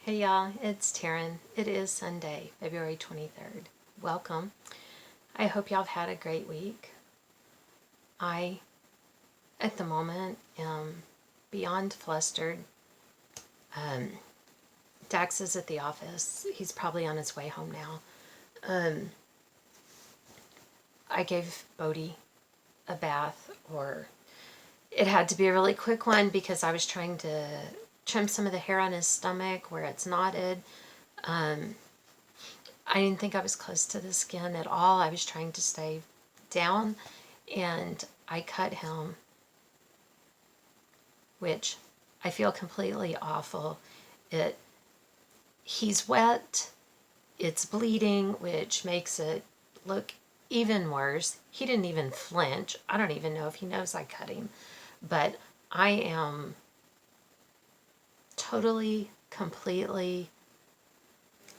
Hey y'all, it's Taryn. It is Sunday, February 23rd. Welcome. I hope y'all have had a great week. I, at the moment, am beyond flustered. Dax is at the office. He's probably on his way home now. I gave Bodhi a bath, or it had to be a really quick one because I was trying to trim some of the hair on his stomach where it's knotted. I didn't think I was close to the skin at all. I was trying to stay down, and I cut him, which I feel completely awful. He's wet, it's bleeding, which makes it look even worse. He didn't even flinch. I don't even know if he knows I cut him, but I am totally, completely,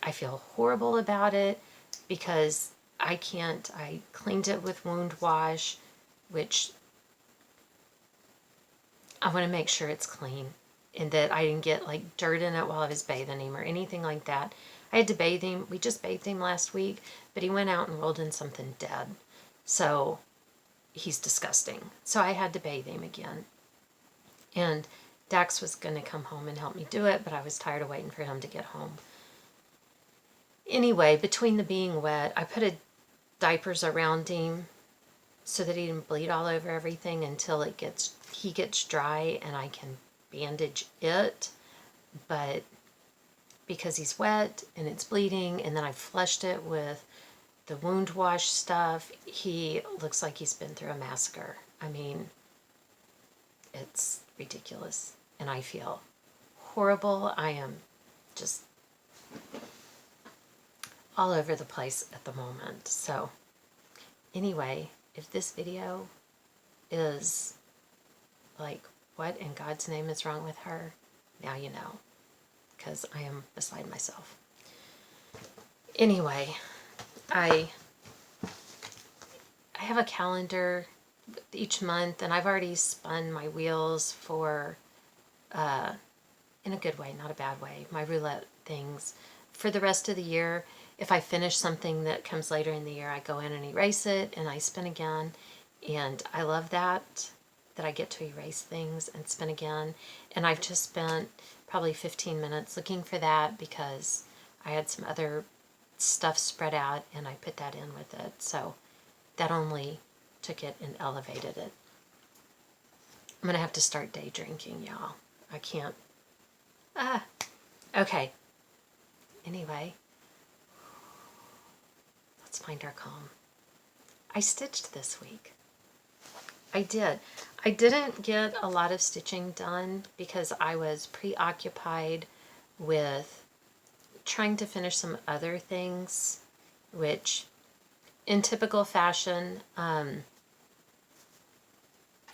I feel horrible about it because I cleaned it with wound wash, which I want to make sure it's clean and that I didn't get like dirt in it while I was bathing him or anything like that. I had to bathe him. We just bathed him last week, but he went out and rolled in something dead. So he's disgusting. So I had to bathe him again. And Dax was going to come home and help me do it, but I was tired of waiting for him to get home. Anyway, between the being wet, I put diapers around him so that he didn't bleed all over everything until he gets dry and I can bandage it. But because he's wet and it's bleeding, and then I flushed it with the wound wash stuff, he looks like he's been through a massacre. I mean, it's ridiculous, and I feel horrible. I am just all over the place at the moment. So anyway, if this video is like, what in God's name is wrong with her, now you know, because I am beside myself. Anyway, I have a calendar each month, and I've already spun my wheels for, in a good way, not a bad way, my roulette things for the rest of the year. If I finish something that comes later in the year, I go in and erase it and I spin again. And I love that I get to erase things and spin again. And I've just spent probably 15 minutes looking for that because I had some other stuff spread out and I put that in with it. So that only took it and elevated it. I'm going to have to start day drinking, y'all. I can't. Okay. Anyway, let's find our calm. I stitched this week. I did. I didn't get a lot of stitching done because I was preoccupied with trying to finish some other things, which in typical fashion,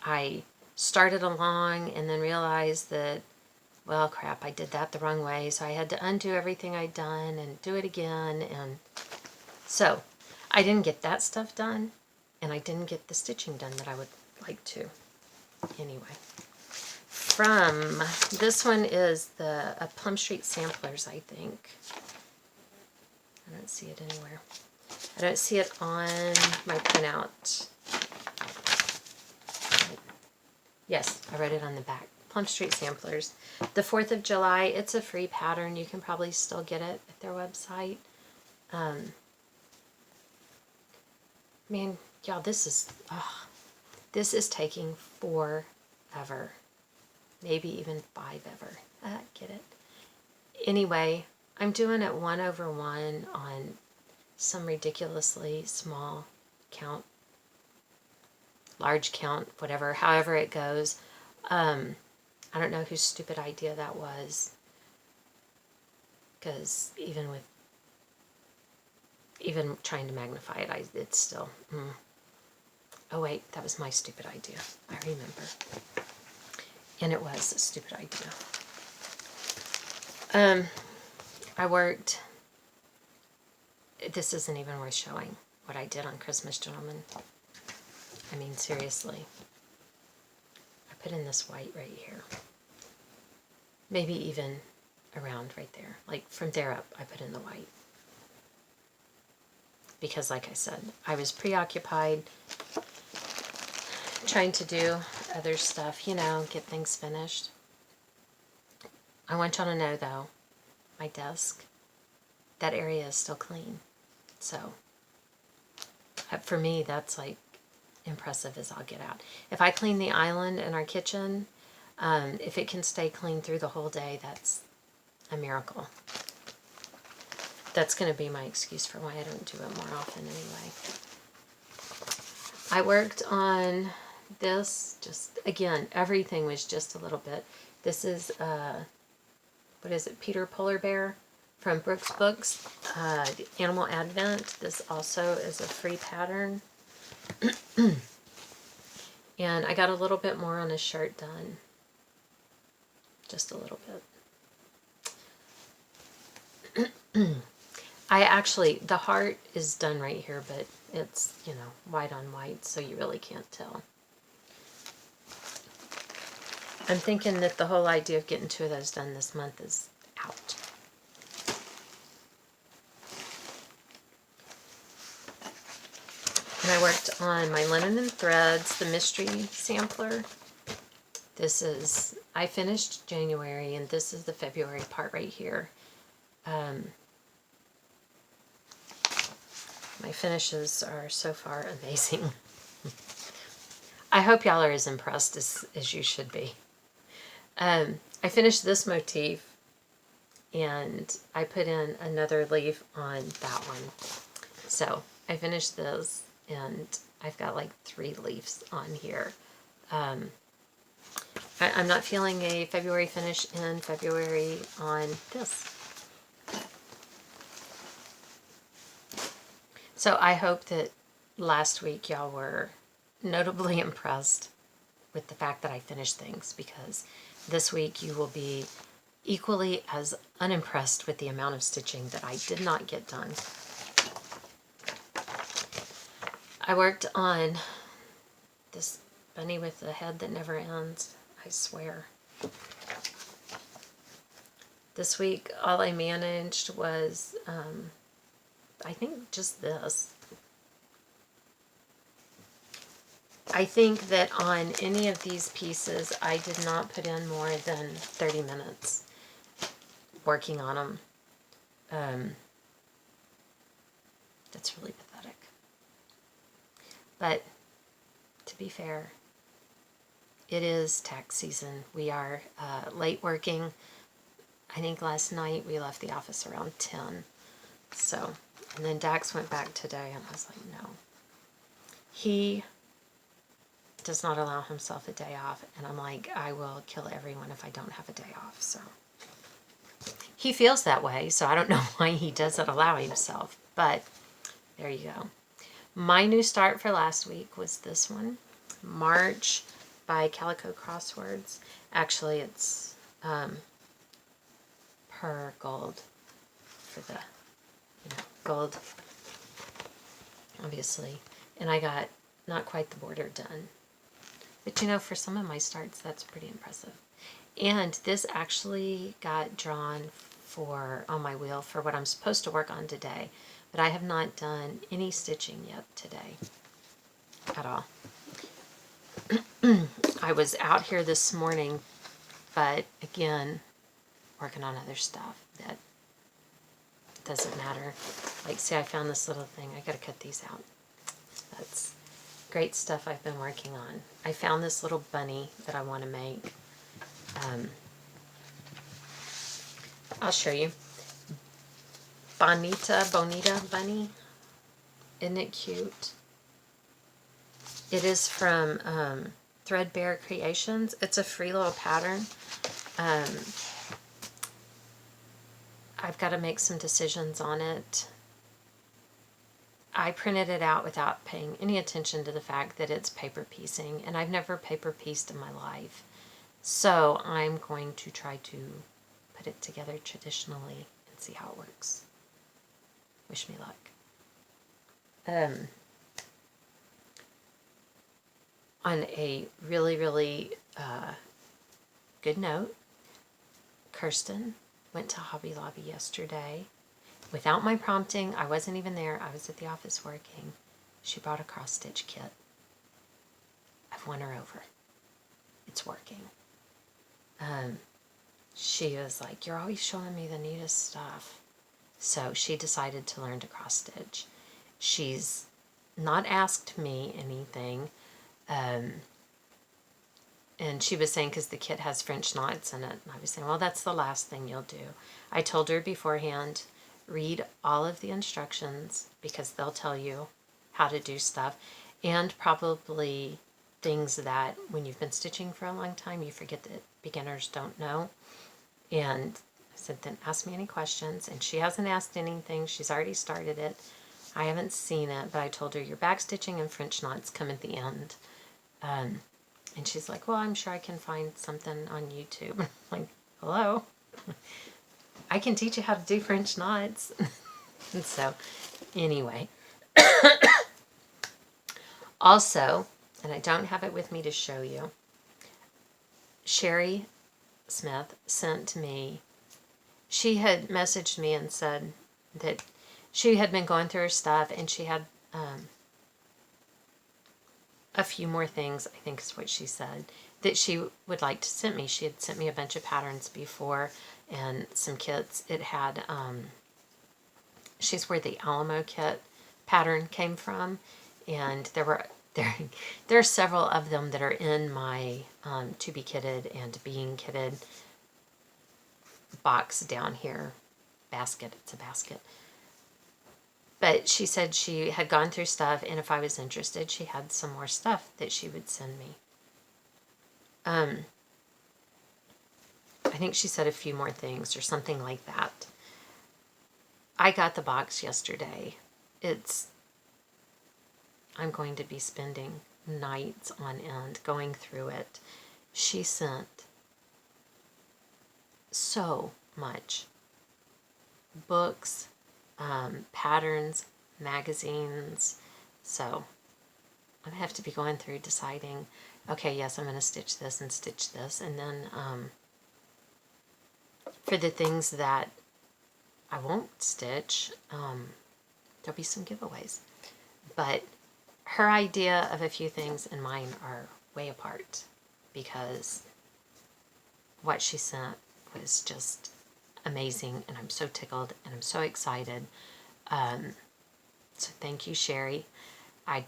I started along and then realized that, well, crap, I did that the wrong way. So I had to undo everything I'd done and do it again. And so I didn't get that stuff done, and I didn't get the stitching done that I would like to. Anyway, from this one is the Plum Street Samplers, I think. I don't see it anywhere. I don't see it on my printout. Yes, I wrote it on the back. Plum Street Samplers. The 4th of July, it's a free pattern. You can probably still get it at their website. Man, y'all, this is taking forever. Maybe even 5 ever. Get it? Anyway, I'm doing it 1/1 on some ridiculously small count, large count, whatever, however it goes. I don't know whose stupid idea that was, because even trying to magnify it, it's still, Oh wait, that was my stupid idea. I remember. And it was a stupid idea. I worked, this isn't even worth showing, what I did on Christmas, gentlemen. I mean, seriously. I put in this white right here. Maybe even around right there. Like from there up, I put in the white. Because like I said, I was preoccupied trying to do other stuff, you know, get things finished. I want y'all to know though, my desk, that area is still clean. So for me, that's like impressive as I'll get out. If I clean the island in our kitchen, if it can stay clean through the whole day, that's a miracle. That's going to be my excuse for why I don't do it more often anyway. I worked on this, just, again, everything was just a little bit. This is, what is it, Peter Polar Bear from Brooks Books, the Animal Advent. This also is a free pattern. And I got a little bit more on his shirt done. Just a little bit. I actually, the heart is done right here, but it's, you know, white on white, so you really can't tell. I'm thinking that the whole idea of getting 2 of those done this month is out. And I worked on my linen and threads, the mystery sampler. This is, I finished January, and this is the February part right here. My finishes are so far amazing. I hope y'all are as impressed as you should be. I finished this motif, and I put in another leaf on that one. So I finished this, and I've got like 3 leaves on here. I'm not feeling a February finish in February on this. So I hope that last week y'all were notably impressed with the fact that I finished things, because this week you will be equally as unimpressed with the amount of stitching that I did not get done. I worked on this bunny with the head that never ends, I swear. This week all I managed was I think just this. I think that on any of these pieces, I did not put in more than 30 minutes working on them. That's really pathetic. But to be fair, it is tax season. We are late working. I think last night we left the office around 10. So, and then Dax went back today, and I was like, no. He does not allow himself a day off, and I'm like, I will kill everyone if I don't have a day off. So he feels that way, so I don't know why he doesn't allow himself, but there you go. My new start for last week was this one, March by Calico Crosswords. Actually, it's per gold for the, you know, gold, obviously. And I got not quite the border done. But you know, for some of my starts, that's pretty impressive. And this actually got drawn for on my wheel for what I'm supposed to work on today. But I have not done any stitching yet today at all. I was out here this morning, but again, working on other stuff that doesn't matter. Like, see, I found this little thing. I gotta cut these out. That's great stuff I've been working on. I found this little bunny that I want to make. I'll show you. Bonita bunny. Isn't it cute? It is from Threadbare Creations. It's a free little pattern. I've got to make some decisions on it. I printed it out without paying any attention to the fact that it's paper piecing, and I've never paper pieced in my life. So I'm going to try to put it together traditionally and see how it works. Wish me luck. On a really, really good note, Kirsten went to Hobby Lobby yesterday. Without my prompting, I wasn't even there. I was at the office working. She brought a cross-stitch kit. I've won her over. It's working. She was like, you're always showing me the neatest stuff. So she decided to learn to cross-stitch. She's not asked me anything. And she was saying, because the kit has French knots in it. And I was saying, well, that's the last thing you'll do. I told her beforehand, read all of the instructions, because they'll tell you how to do stuff. And probably things that when you've been stitching for a long time, you forget that beginners don't know. And I said, then ask me any questions. And she hasn't asked anything. She's already started it. I haven't seen it, but I told her your back stitching and French knots come at the end. And she's like, well, I'm sure I can find something on YouTube. I'm like, hello? I can teach you how to do French knots. And so, anyway. Also, and I don't have it with me to show you, Sherry Smith sent me, she had messaged me and said that she had been going through her stuff and she had a few more things, I think is what she said, that she would like to send me. She had sent me a bunch of patterns before and some kits. It had, she's where the Alamo kit pattern came from, and there are several of them that are in my to be kitted and being kitted box down here. Basket, it's a basket. But she said she had gone through stuff, and if I was interested, she had some more stuff that she would send me. I think she said a few more things or something like that. I got the box yesterday. I'm going to be spending nights on end going through it. She sent so much. Books, patterns, magazines. So I have to be going through deciding, okay, yes, I'm going to stitch this and stitch this. And then for the things that I won't stitch, there'll be some giveaways. But her idea of a few things and mine are way apart, because what she sent was just amazing, and I'm so tickled and I'm so excited. So thank you, Sherry. I've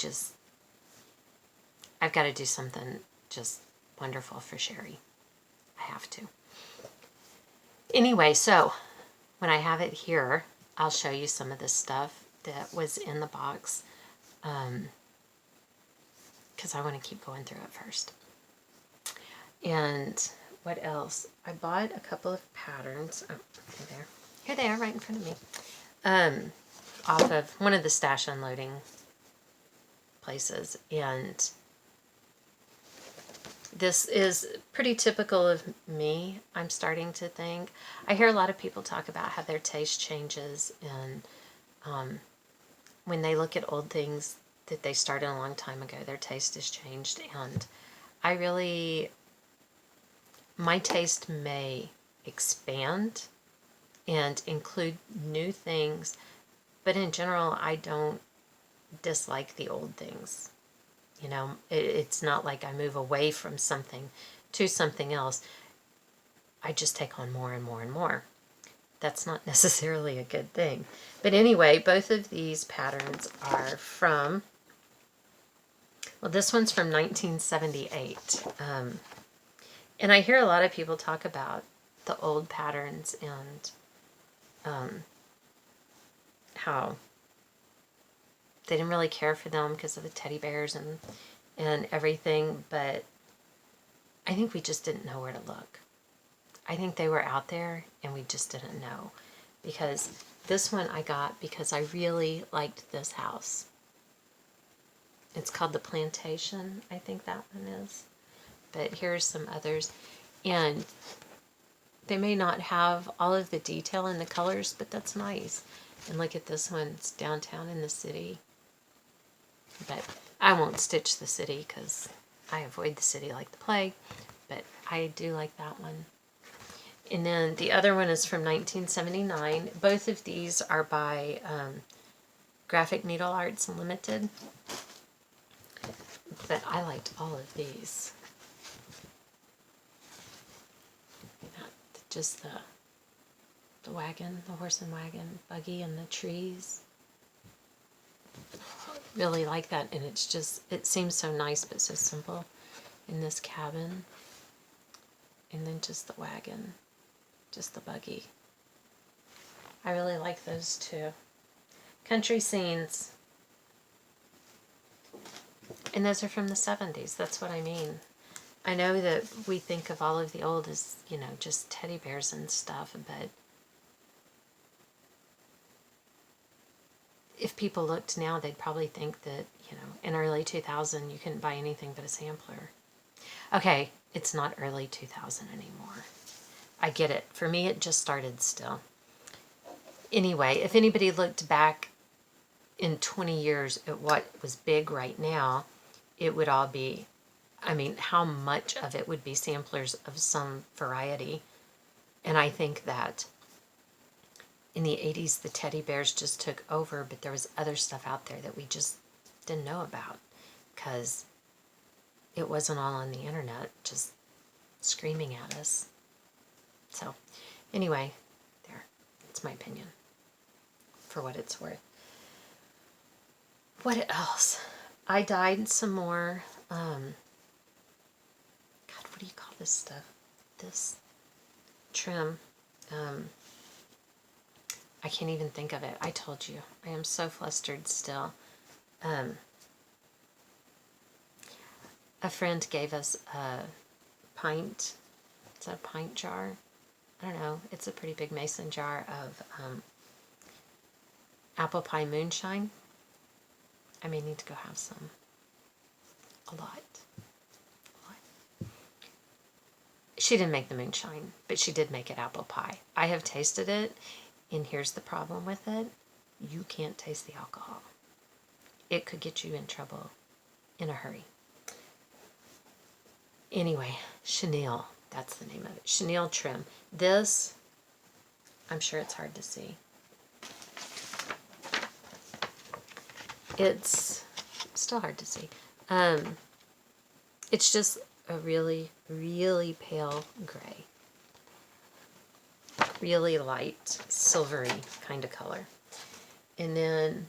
got to do something just wonderful for Sherry. I have to. Anyway, so when I have it here, I'll show you some of the stuff that was in the box, because I want to keep going through it first. And what else? I bought a couple of patterns. Oh, here they are right in front of me. Off of one of the stash unloading places. And this is pretty typical of me, I'm starting to think. I hear a lot of people talk about how their taste changes, and when they look at old things that they started a long time ago, their taste has changed. And my taste may expand and include new things, but in general, I don't dislike the old things. You know, it's not like I move away from something to something else. I just take on more and more and more. That's not necessarily a good thing. But anyway, both of these patterns are from, well, this one's from 1978. And I hear a lot of people talk about the old patterns and how they didn't really care for them because of the teddy bears and everything, but I think we just didn't know where to look. I think they were out there and we just didn't know, because this one I got because I really liked this house. It's called the Plantation, I think that one is. But here's some others, and they may not have all of the detail in the colors, but that's nice. And look at this one, it's downtown in the city. But I won't stitch the city because I avoid the city like the plague, but I do like that one. And then the other one is from 1979. Both of these are by Graphic Needle Arts Limited. But I liked all of these. Just the wagon, the horse and wagon, buggy, and the trees. Really like that, and it's just, it seems so nice but so simple in this cabin. And then just the wagon, just the buggy. I really like those two. Country scenes. And those are from the 70s. That's what I mean. I know that we think of all of the old as, you know, just teddy bears and stuff, but if people looked now, they'd probably think that, you know, in early 2000, you couldn't buy anything but a sampler. Okay, it's not early 2000 anymore. I get it. For me, it just started still. Anyway, if anybody looked back in 20 years at what was big right now, it would all be, I mean, how much of it would be samplers of some variety. And I think that in the 80s, the teddy bears just took over, but there was other stuff out there that we just didn't know about because it wasn't all on the internet just screaming at us. So anyway, there, that's my opinion for what it's worth. What else? I dyed some more, God, what do you call this stuff? This trim. I can't even think of it. I told you. I am so flustered still. A friend gave us a pint. Is that a pint jar? I don't know. It's a pretty big mason jar of apple pie moonshine. I may need to go have some. A lot. She didn't make the moonshine, but she did make it apple pie. I have tasted it, and here's the problem with it. You can't taste the alcohol. It could get you in trouble in a hurry. Anyway, chenille. That's the name of it. Chenille trim. This, I'm sure it's hard to see. It's still hard to see. It's just a really, really pale gray. Really light, silvery kind of color. And then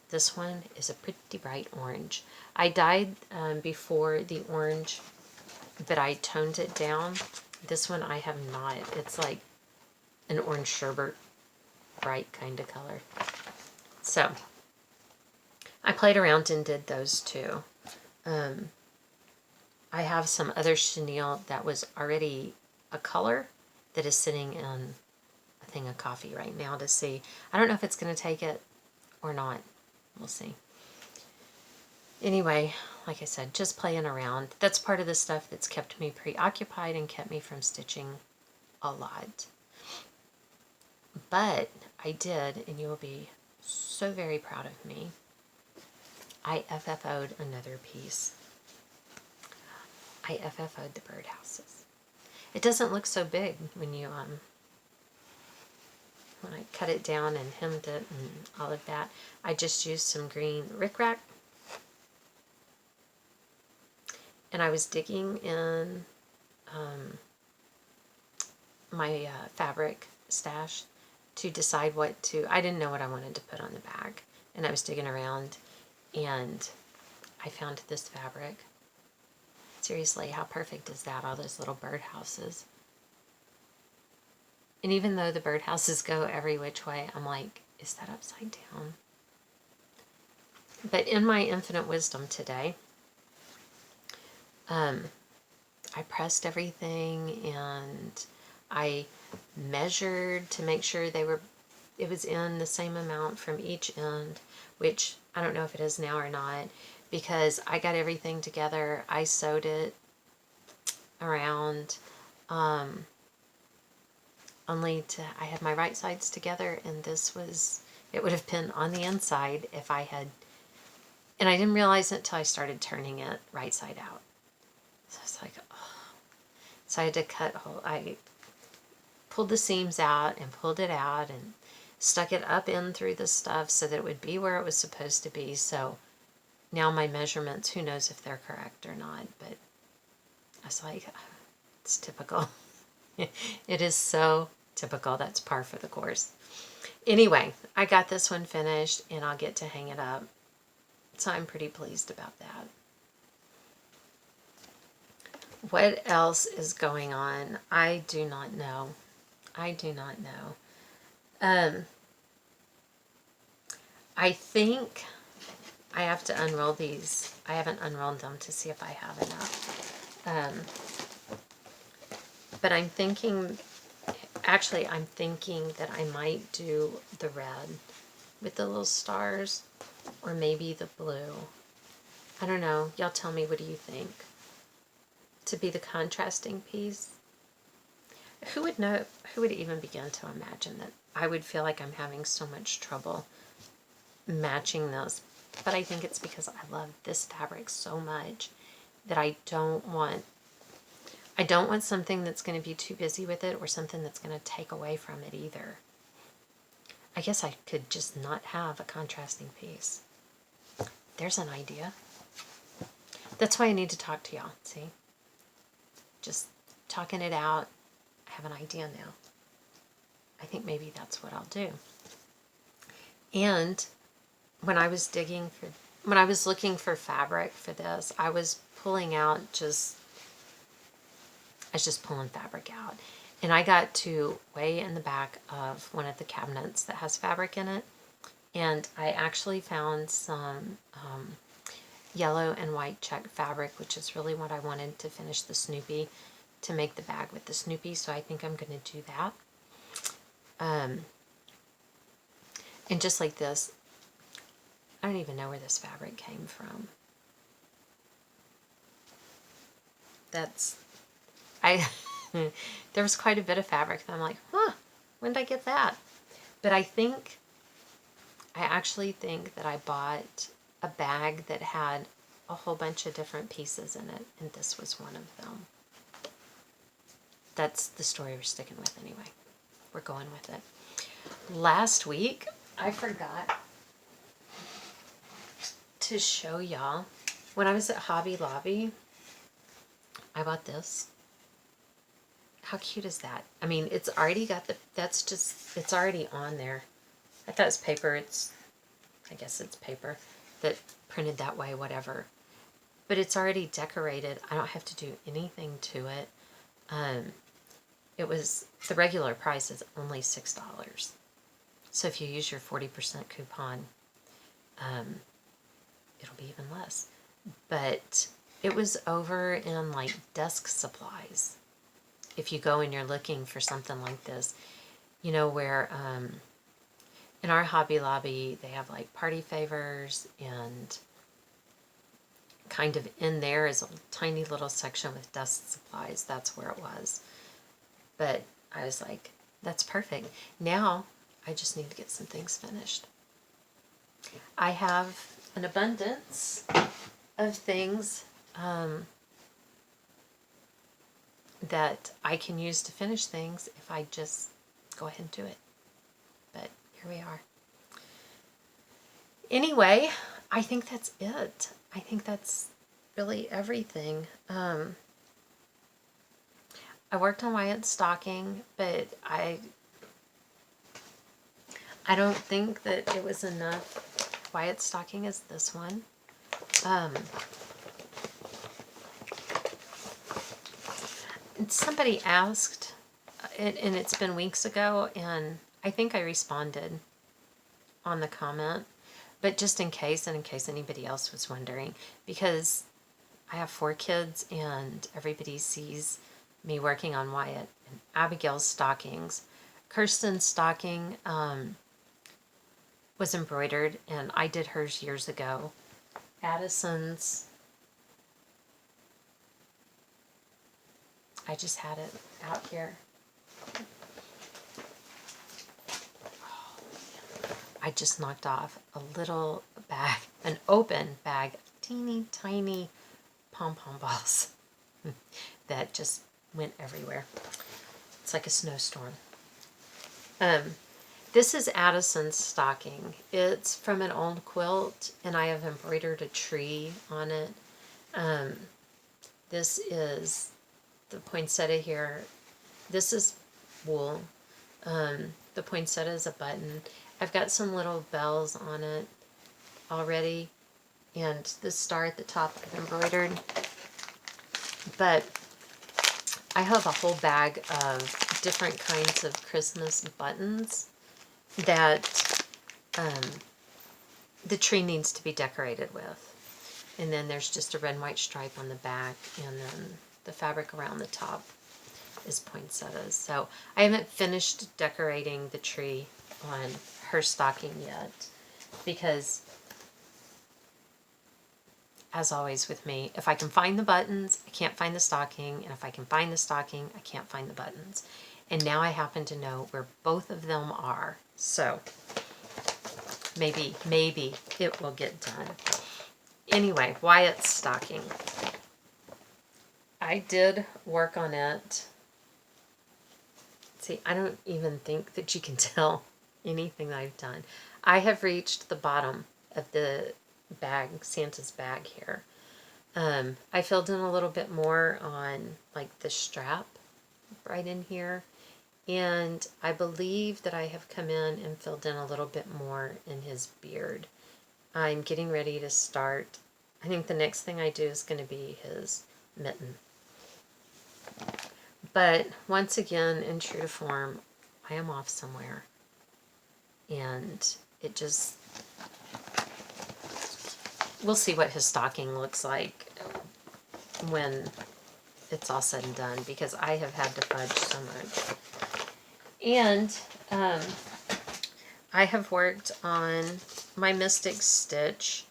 this one is a pretty bright orange. I dyed before the orange, but I toned it down. This one I have not. It's like an orange sherbet, bright kind of color. So I played around and did those two. I have some other chenille that was already a color that is sitting in a thing of coffee right now to see. I don't know if it's going to take it or not. We'll see. Anyway, like I said, just playing around. That's part of the stuff that's kept me preoccupied and kept me from stitching a lot. But I did, and you will be so very proud of me, I FFO'd another piece. I FFO'd the birdhouses. It doesn't look so big when you when I cut it down and hemmed it and all of that. I just used some green rickrack, and I was digging in my fabric stash to decide what to. I didn't know what I wanted to put on the back, and I was digging around, and I found this fabric. Seriously, how perfect is that? All those little birdhouses. And even though the birdhouses go every which way, I'm like, is that upside down? But in my infinite wisdom today, I pressed everything and I measured to make sure it was in the same amount from each end, which I don't know if it is now or not, because I got everything together. I sewed it around, I had my right sides together, and it would have been on the inside if I had, and I didn't realize it until I started turning it right side out. So I was like, oh. So I had to I pulled the seams out and pulled it out and stuck it up in through the stuff so that it would be where it was supposed to be. So now my measurements, who knows if they're correct or not, but I was like, it's typical. It is so typical. That's par for the course. Anyway, I got this one finished and I'll get to hang it up. So I'm pretty pleased about that. What else is going on? I do not know. I do not know. I think I have to unroll these. I haven't unrolled them to see if I have enough. But I'm thinking that I might do the red with the little stars, or maybe the blue. I don't know. Y'all tell me, what do you think? To be the contrasting piece? Who would know? Who would even begin to imagine that I would feel like I'm having so much trouble matching those? But I think it's because I love this fabric so much that I don't want something that's going to be too busy with it, or something that's going to take away from it either. I guess I could just not have a contrasting piece. There's an idea. That's why I need to talk to y'all, see? Just talking it out. I have an idea now. I think maybe that's what I'll do. And when I was looking for fabric for this, I was pulling fabric out. And I got to way in the back of one of the cabinets that has fabric in it. And I actually found some yellow and white check fabric, which is really what I wanted to finish the Snoopy, to make the bag with the Snoopy. So I think I'm going to do that. And just like this, I don't even know where this fabric came from. There was quite a bit of fabric that I'm like, when did I get that? But I actually think that I bought a bag that had a whole bunch of different pieces in it, and this was one of them. That's the story we're sticking with anyway. We're going with it. Last week, I forgot to show y'all, when I was at Hobby Lobby, I bought this. How cute is that? I mean, it's already got it's already on there. I thought it was paper. I guess it's paper that printed that way, whatever. But it's already decorated. I don't have to do anything to it. The regular price is only $6. So if you use your 40% coupon, it'll be even less. But it was over in like desk supplies. If you go and you're looking for something like this, you know, where in our Hobby Lobby, they have like party favors, and kind of in there is a tiny little section with desk supplies. That's where it was. But I was like, that's perfect. Now I just need to get some things finished. I have an abundance of things that I can use to finish things if I just go ahead and do it. But here we are. Anyway, I think that's it. I think that's really everything. I worked on Wyatt's stocking, but I don't think that it was enough. Wyatt's stocking is this one. Somebody asked, and it's been weeks ago, and I think I responded on the comment, but just in case, and in case anybody else was wondering, because I have 4 kids and everybody sees me working on Wyatt and Abigail's stockings. Kirsten's stocking was embroidered, and I did hers years ago. Addison's, I just had it out here. I just knocked off a little bag, an open bag, teeny tiny pom-pom balls that just went everywhere. It's like a snowstorm. This is Addison's stocking. It's from an old quilt, and I have embroidered a tree on it. This is the poinsettia here. This is wool. The poinsettia is a button. I've got some little bells on it already, and this star at the top I've embroidered. But I have a whole bag of different kinds of Christmas buttons that the tree needs to be decorated with. And then there's just a red and white stripe on the back, and then the fabric around the top is poinsettias. So I haven't finished decorating the tree on her stocking yet, because as always with me, if I can find the buttons, I can't find the stocking, and if I can find the stocking, I can't find the buttons. And now I happen to know where both of them are, so maybe it will get done. Anyway, Wyatt's stocking. I did work on it. See, I don't even think that you can tell anything that I've done. I have reached the bottom of the bag, Santa's bag here. I filled in a little bit more on like the strap right in here. And I believe that I have come in and filled in a little bit more in his beard. I'm getting ready to start. I think the next thing I do is going to be his mitten. But once again, in true to form, I am off somewhere. And it just, we'll see what his stocking looks like when it's all said and done, because I have had to fudge so much. And I have worked on my Mystic Stitch.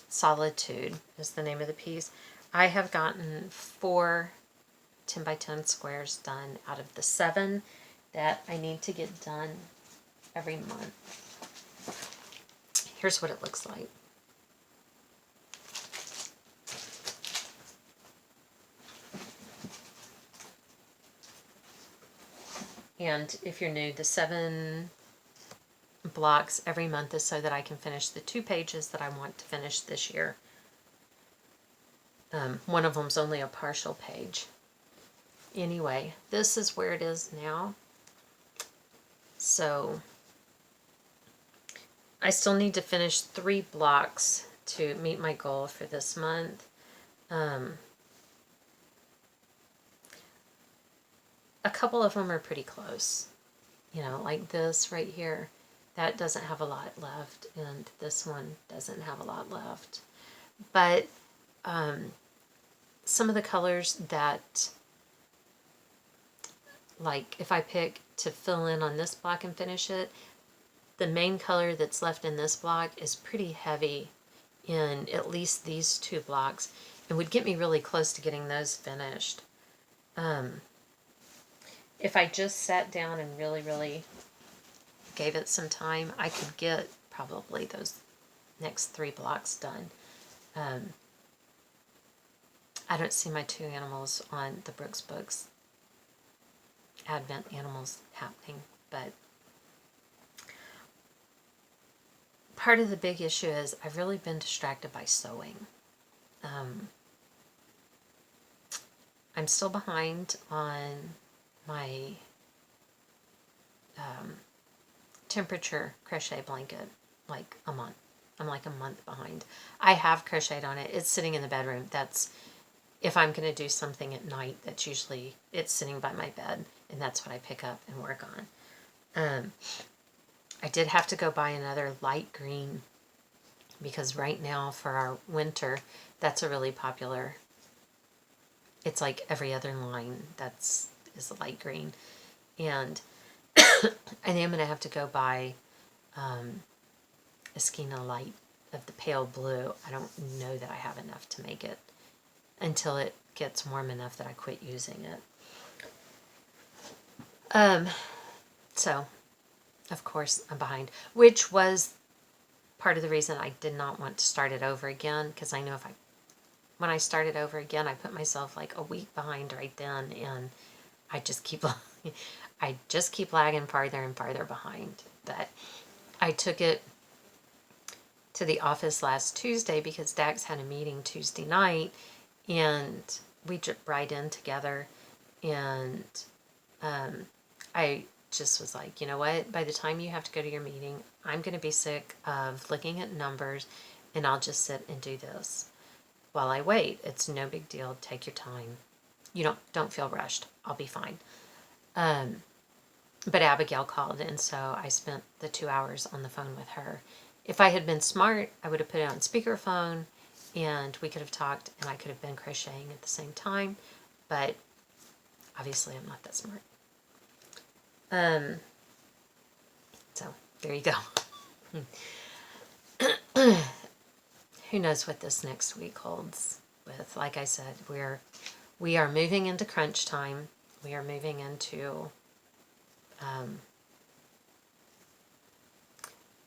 Solitude is the name of the piece. I have gotten 4 10 by 10 squares done out of the 7 that I need to get done every month. Here's what it looks like. And if you're new, the 7 blocks every month is so that I can finish the 2 pages that I want to finish this year. One of them's only a partial page. Anyway, this is where it is now. So I still need to finish 3 blocks to meet my goal for this month. A couple of them are pretty close. You know, like this right here. That doesn't have a lot left, and this one doesn't have a lot left. But some of the colors that, like if I pick to fill in on this block and finish it, the main color that's left in this block is pretty heavy in at least these 2 blocks, and would get me really close to getting those finished. If I just sat down and really gave it some time, I could get probably those next 3 blocks done. I don't see my 2 animals on the Brooks Books Advent animals happening, but part of the big issue is I've really been distracted by sewing. I'm still behind on my temperature crochet blanket, like a month. I'm like a month behind. I have crocheted on it. It's sitting in the bedroom. That's, if I'm going to do something at night, that's usually, it's sitting by my bed, and that's what I pick up and work on. I did have to go buy another light green, because right now for our winter, that's a really popular, it's like every other line is a light green. And I am going to have to go buy a Skeena light of the pale blue. I don't know that I have enough to make it until it gets warm enough that I quit using it. So, of course, I'm behind, which was part of the reason I did not want to start it over again, because I know when I started over again, I put myself like a week behind right then, and I just keep I just keep lagging farther and farther behind. But I took it to the office last Tuesday because Dax had a meeting Tuesday night, and we jumped right in together. And I just was like, you know what? By the time you have to go to your meeting, I'm going to be sick of looking at numbers, and I'll just sit and do this while I wait. It's no big deal. Take your time. You don't feel rushed. I'll be fine. But Abigail called, and so I spent the 2 hours on the phone with her. If I had been smart, I would have put it on speakerphone, and we could have talked, and I could have been crocheting at the same time. But obviously, I'm not that smart. So there you go. Who knows what this next week holds? With, like I said, we are moving into crunch time. We are moving into.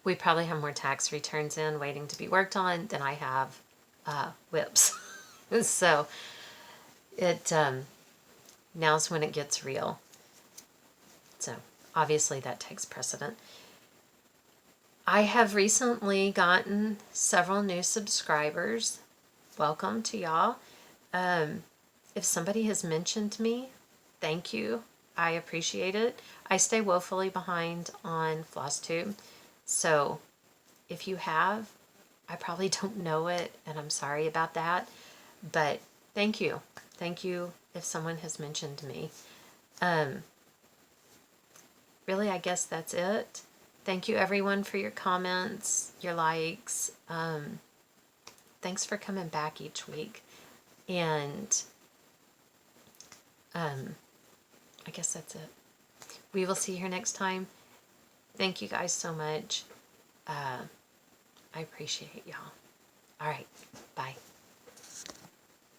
We probably have more tax returns in waiting to be worked on than I have whips. So it now's when it gets real. So obviously that takes precedent. I have recently gotten several new subscribers. Welcome to y'all. If somebody has mentioned me, thank you. I appreciate it. I stay woefully behind on FlossTube. So if you have, I probably don't know it, and I'm sorry about that. But thank you. Thank you if someone has mentioned me. Really, I guess that's it. Thank you, everyone, for your comments, your likes. Thanks for coming back each week. And I guess that's it. We will see you here next time. Thank you guys so much. I appreciate y'all. All right.